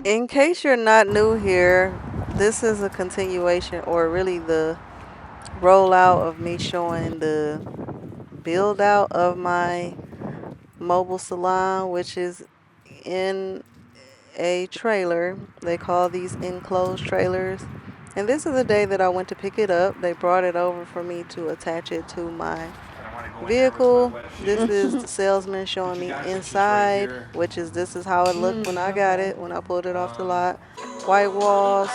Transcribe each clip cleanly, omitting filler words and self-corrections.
In case you're not new here, this is a continuation or really the rollout of me showing the build out of my mobile salon, which is in a trailer. They call these enclosed trailers. And this is the day that I went to pick it up. They brought it over for me to attach it to my vehicle. This is the salesman showing me inside, which is this is how it looked when I got it, when I pulled it off the lot. White walls.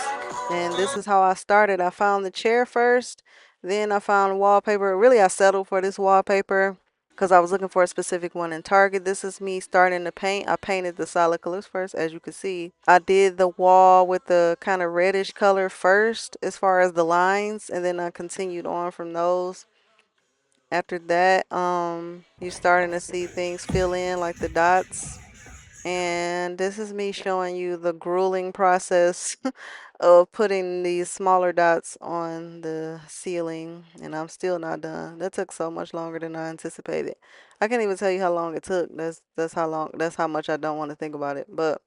And this is how I started. I found the chair first, then I found wallpaper. Really, I settled for this wallpaper because I was looking for a specific one in Target. This is me starting to paint. I painted the solid colors first, as you can see. I did the wall with the kind of reddish color first as far as the lines, and then I continued on from those. After that, you're starting to see things fill in like the dots. And this is me showing you the grueling process of putting these smaller dots on the ceiling, and I'm still not done. That took so much longer than I anticipated. I can't even tell you how long it took. That's how much I don't want to think about it. But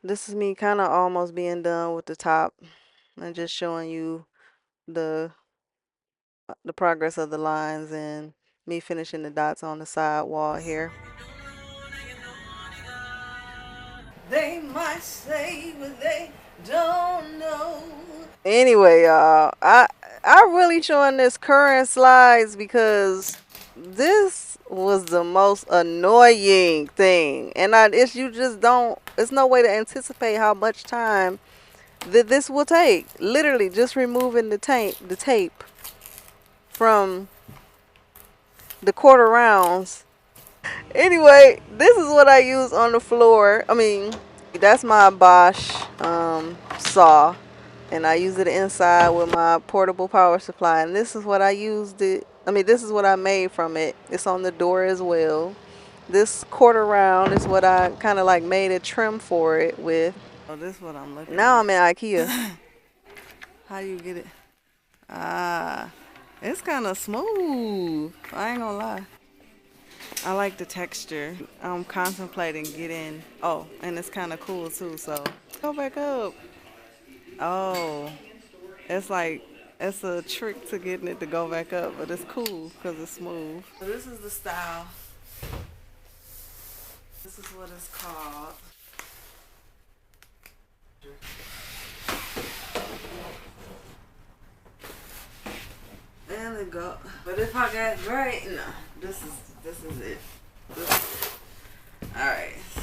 this is me kind of almost being done with the top and just showing you the the progress of the lines and me finishing the dots on the side wall here. They might say, but they don't know. Anyway, y'all, I really showing this current slides because this was the most annoying thing, and it's you just don't. It's no way to anticipate how much time that this will take. Literally, just removing the tape from the quarter rounds. Anyway, this is what I use on the floor. I mean, that's my Bosch saw, and I use it inside with my portable power supply. And this is what I used it. I mean, this is what I made from it. It's on the door as well. This quarter round is what I kind of like made a trim for it with. Oh, this is what I'm looking now at. I'm in IKEA. How do you get it? Ah, it's kind of smooth. I ain't gonna lie. I like the texture. I'm contemplating getting, oh, and it's kind of cool too, so. Go back up. Oh, it's like, it's a trick to getting it to go back up, but it's cool because it's smooth. So this is the style. This is what it's called. There we go. But if I got great, no, this is it. Alright, so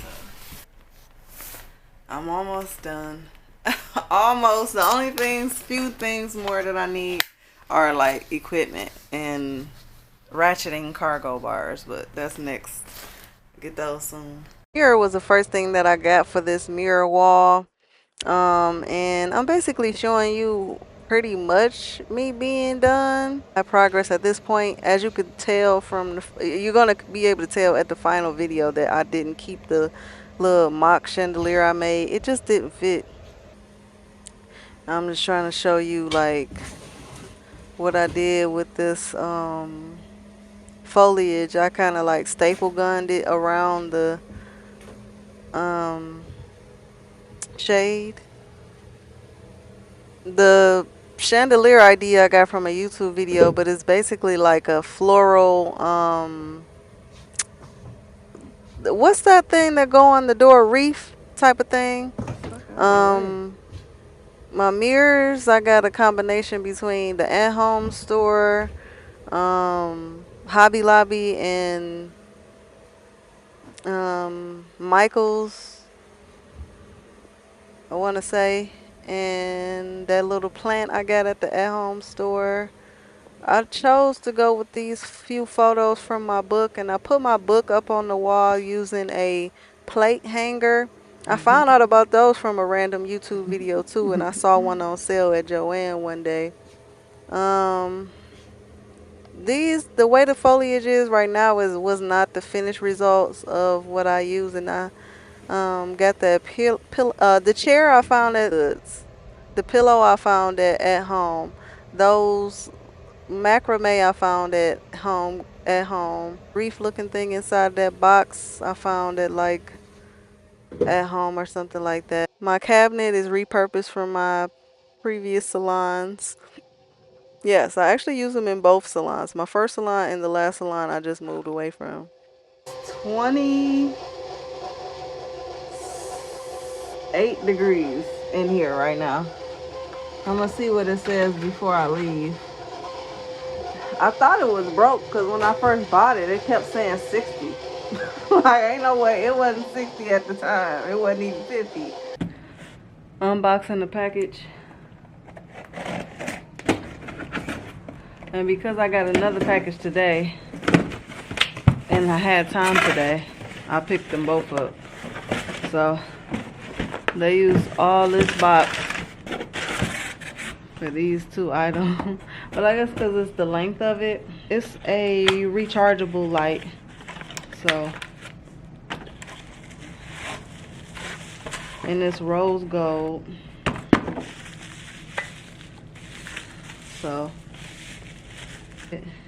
I'm almost done. Almost. The only few things more that I need are like equipment and ratcheting cargo bars, but that's next. Get those soon. Mirror was the first thing that I got for this mirror wall. And I'm basically showing you pretty much me being done. My progress at this point, as you could tell from you're gonna be able to tell at the final video that I didn't keep the little mock chandelier I made. It just didn't fit. I'm just trying to show you like what I did with this foliage. I kind of like staple gunned it around the um, shade. The chandelier idea I got from a YouTube video, but it's basically like a floral what's that thing that go on the door, wreath type of thing. um my mirrors, I got a combination between the at home store, Hobby Lobby, and Michael's, I want to say, and that little plant I got at the at home store. I chose to go with these few photos from my book, and I put my book up on the wall using a plate hanger. I found out about those from a random YouTube video too, and I saw one on sale at Joann one day. Um, the way the foliage is right now was not the finished results of what I used, and I got that the chair I found at Goods, the pillow I found at home, those macrame I found at home. Reef looking thing inside that box I found at like at home or something like that. My cabinet is repurposed from my previous salons. Yes, I actually use them in both salons. My first salon and the last salon I just moved away from. 28 degrees in here right now. I'm gonna see what it says before I leave. I thought it was broke because when I first bought it, it kept saying 60. Like, ain't no way. It wasn't 60 at the time. It wasn't even 50. Unboxing the package. And because I got another package today, and I had time today, I picked them both up. So, they used all this box for these two items. But I guess because it's the length of it, it's a rechargeable light. So, and it's rose gold. So,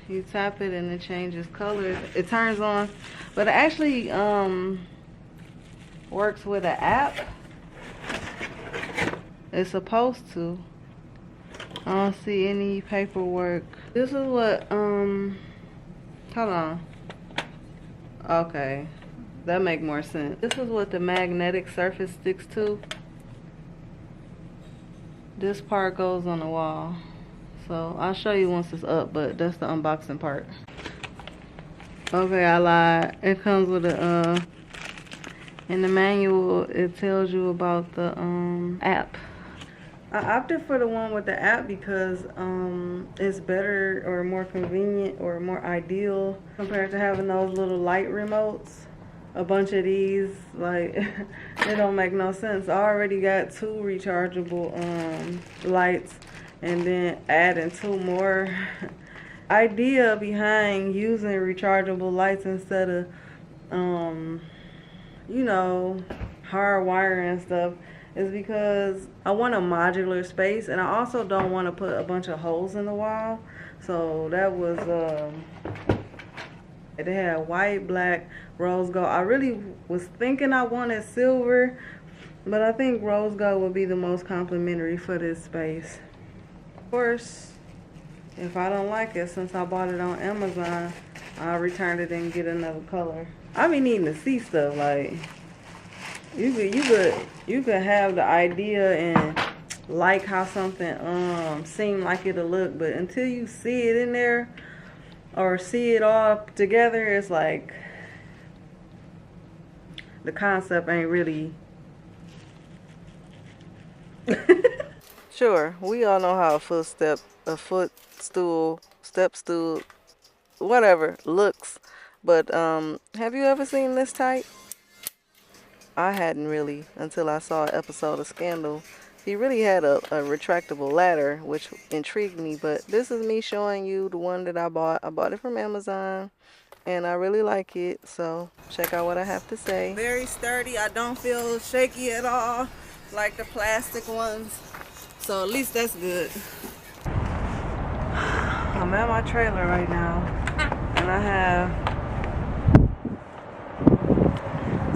you tap it and it changes colors. It turns on, but it actually works with an app. It's supposed to. I don't see any paperwork. This is what, hold on. Okay, that make more sense. This is what the magnetic surface sticks to. This part goes on the wall. So I'll show you once it's up, but that's the unboxing part. Okay, I lied. It comes with a, in the manual, it tells you about the app. I opted for the one with the app because it's better or more convenient or more ideal compared to having those little light remotes. A bunch of these, like, it don't make no sense. I already got 2 rechargeable lights, and then adding 2 more. Idea behind using rechargeable lights instead of you know, hard wiring and stuff is because I want a modular space, and I also don't want to put a bunch of holes in the wall. So that was they had white, black, rose gold. I really was thinking I wanted silver, but I think rose gold would be the most complimentary for this space. Of course, if I don't like it, since I bought it on Amazon, I'll return it and get another color. I be needing to see stuff. Like, you could have the idea and like how something seem like it'll look, but until you see it in there or see it all together, it's like the concept ain't really. Sure, we all know how a footstool, step stool, whatever looks, but have you ever seen this type? I hadn't really until I saw an episode of Scandal. He really had a retractable ladder, which intrigued me, but this is me showing you the one that I bought. I bought it from Amazon, and I really like it, so check out what I have to say. Very sturdy. I don't feel shaky at all like the plastic ones, so at least that's good. I'm at my trailer right now, and I have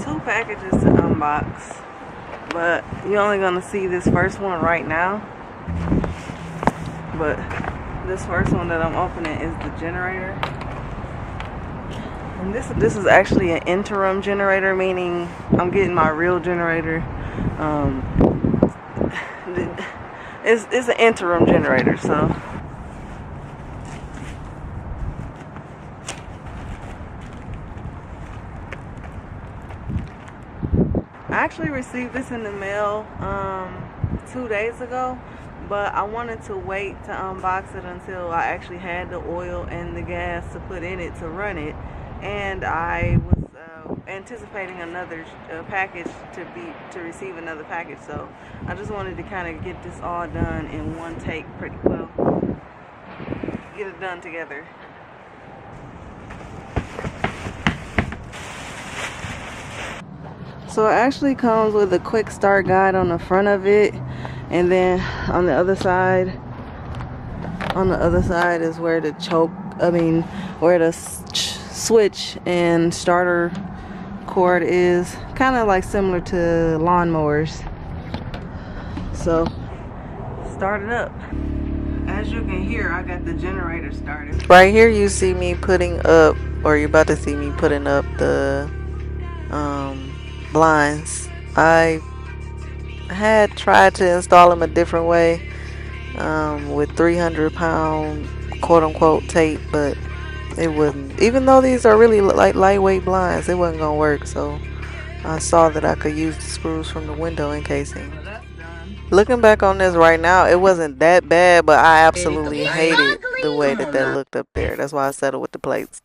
2 packages to unbox, but you're only gonna see this first one right now. But this first one that I'm opening is the generator, and this is actually an interim generator, meaning I'm getting my real generator. It's an interim generator, so. I actually received this in the mail 2 days ago, but I wanted to wait to unbox it until I actually had the oil and the gas to put in it to run it, and I was anticipating another package to receive another package, so I just wanted to kind of get this all done in one take, pretty well, get it done together. So it actually comes with a quick start guide on the front of it, and then on the other side is where the where the switch and starter cord is kind of like similar to lawnmowers. So start it up. As you can hear, I got the generator started. Right here you see me putting up, or you're about to see me putting up the blinds. I had tried to install them a different way with 300-pound quote-unquote tape, but it wouldn't. Even though these are really lightweight blinds, it wasn't gonna work. So I saw that I could use the screws from the window encasing. Looking back on this right now, it wasn't that bad, but I absolutely hated the way that looked up there. That's why I settled with the plates.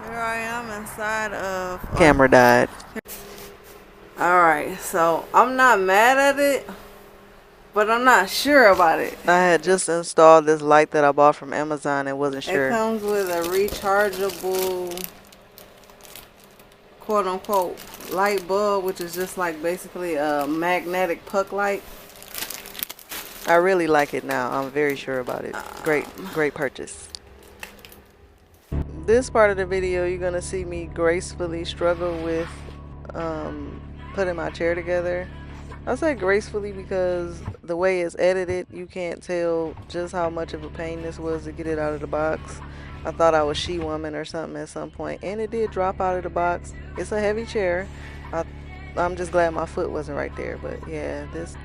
Here I am inside of... Camera died. Alright, so I'm not mad at it, but I'm not sure about it. I had just installed this light that I bought from Amazon and wasn't sure. It comes with a rechargeable quote-unquote light bulb, which is just like basically a magnetic puck light. I really like it now. I'm very sure about it. Great purchase. This part of the video, you're gonna see me gracefully struggle with putting my chair together. I say gracefully because the way it's edited, you can't tell just how much of a pain this was to get it out of the box. I thought I was She-Woman or something at some point, and it did drop out of the box. It's a heavy chair. I'm just glad my foot wasn't right there. But yeah, this,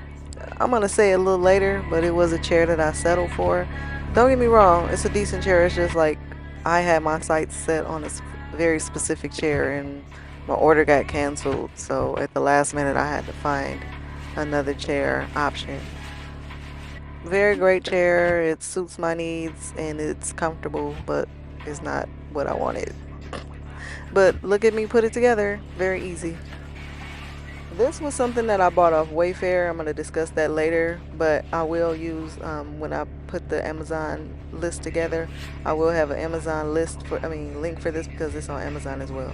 I'm gonna say it a little later, but it was a chair that I settled for. Don't get me wrong, it's a decent chair. It's just like I had my sights set on a very specific chair, and my order got canceled. So at the last minute, I had to find another chair option. Very great chair. It suits my needs and it's comfortable, but it's not what I wanted. But look at me put it together. Very easy. This was something that I bought off Wayfair. I'm going to discuss that later, but I will use when I put the Amazon list together, I will have an Amazon link for this because it's on Amazon as well.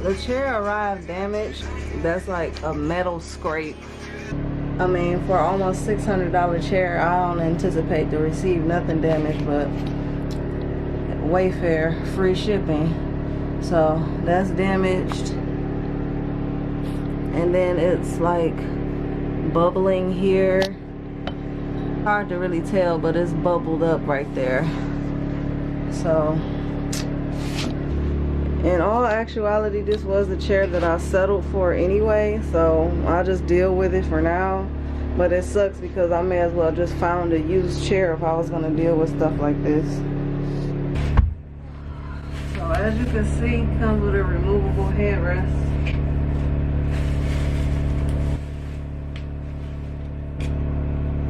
The chair arrived damaged. That's like a metal scrape. I mean, for almost $600 chair, I don't anticipate to receive nothing damaged but Wayfair free shipping. So that's damaged. And then it's like bubbling here. Hard to really tell, but it's bubbled up right there. So in all actuality, this was the chair that I settled for anyway, so I'll just deal with it for now. But it sucks because I may as well just found a used chair if I was going to deal with stuff like this. So as you can see, it comes with a removable headrest.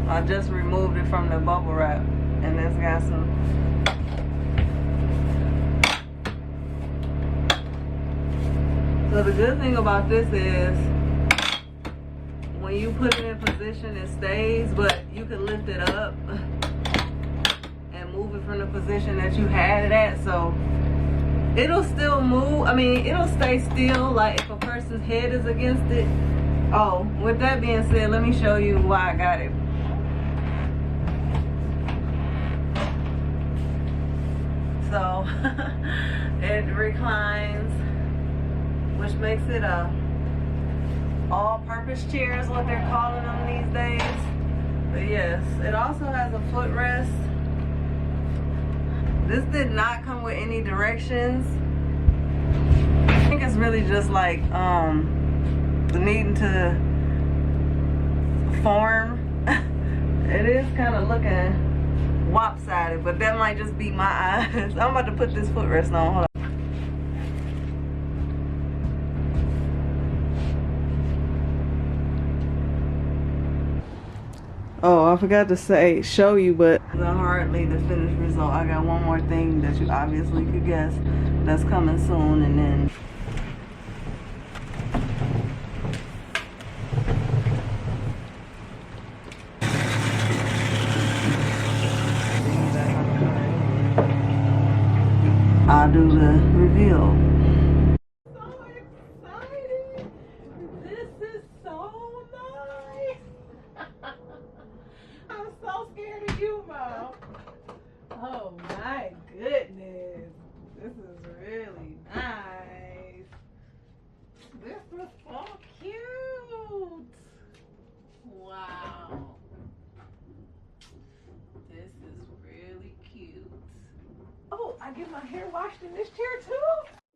I just removed it from the bubble wrap, and it's got some So the good thing about this is when you put it in position, it stays, but you can lift it up and move it from the position that you had it at. So it'll still move. I mean, it'll stay still, like if a person's head is against it. Oh, with that being said, let me show you why I got it. So it reclines, which makes it a all-purpose chair is what they're calling them these days. But yes, it also has a footrest. This did not come with any directions. I think it's really just like needing to form. It is kind of looking lopsided, but that might just be my eyes. I'm about to put this footrest on. Hold on. Oh, I forgot to show you, but hardly the finished result. I got one more thing that you obviously could guess that's coming soon, and then I'll do the reveal.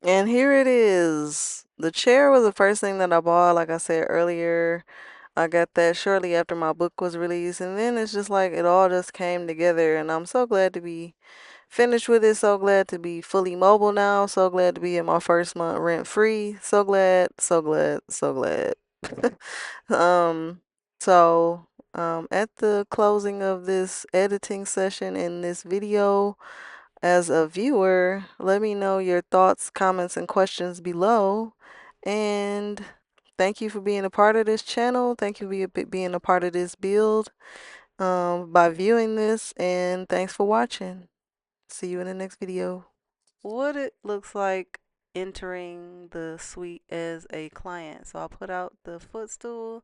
And here it is. The chair was the first thing that I bought, like I said earlier. I got that shortly after my book was released, and then it's just like it all just came together, and I'm so glad to be finished with it. So glad to be fully mobile now. So glad to be in my first month rent free. So glad, so glad, so glad. um, at the closing of this editing session in this video, as a viewer, let me know your thoughts, comments, and questions below. And thank you for being a part of this channel. Thank you for being a part of this build by viewing this. And thanks for watching. See you in the next video. What it looks like entering the suite as a client. So I'll put out the footstool.